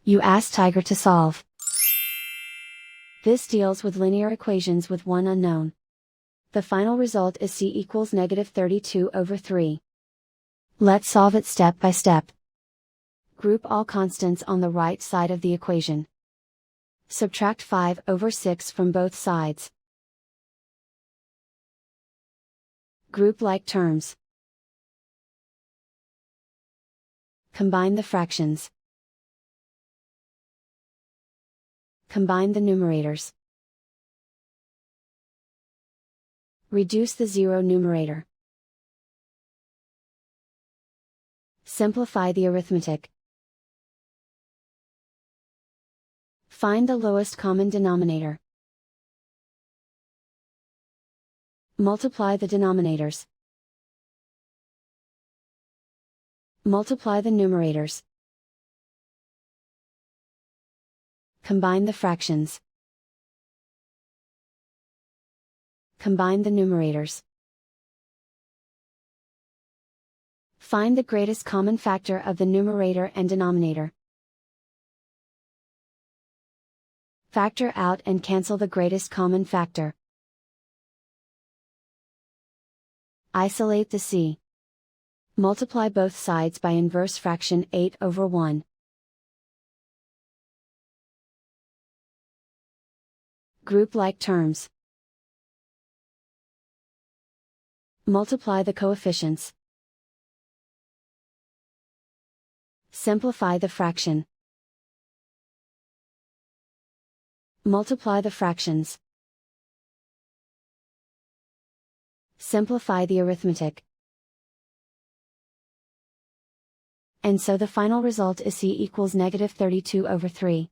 You ask Tiger to solve. This deals with linear equations with one unknown. The final result is c equals -32/3. Let's solve it step by step. Group all constants on the right side of the equation. Subtract 5/6 from both sides. Group like terms. Combine the fractions. Combine the numerators. Reduce the zero numerator. Simplify the arithmetic. Find the lowest common denominator. Multiply the denominators. Multiply the numerators. Combine the fractions. Combine the numerators. Find the greatest common factor of the numerator and denominator. Factor out and cancel the greatest common factor. Isolate the c. Multiply both sides by inverse fraction 8/1. Group like terms. Multiply the coefficients. Simplify the fraction. Multiply the fractions. Simplify the arithmetic. And so the final result is c equals -32/3.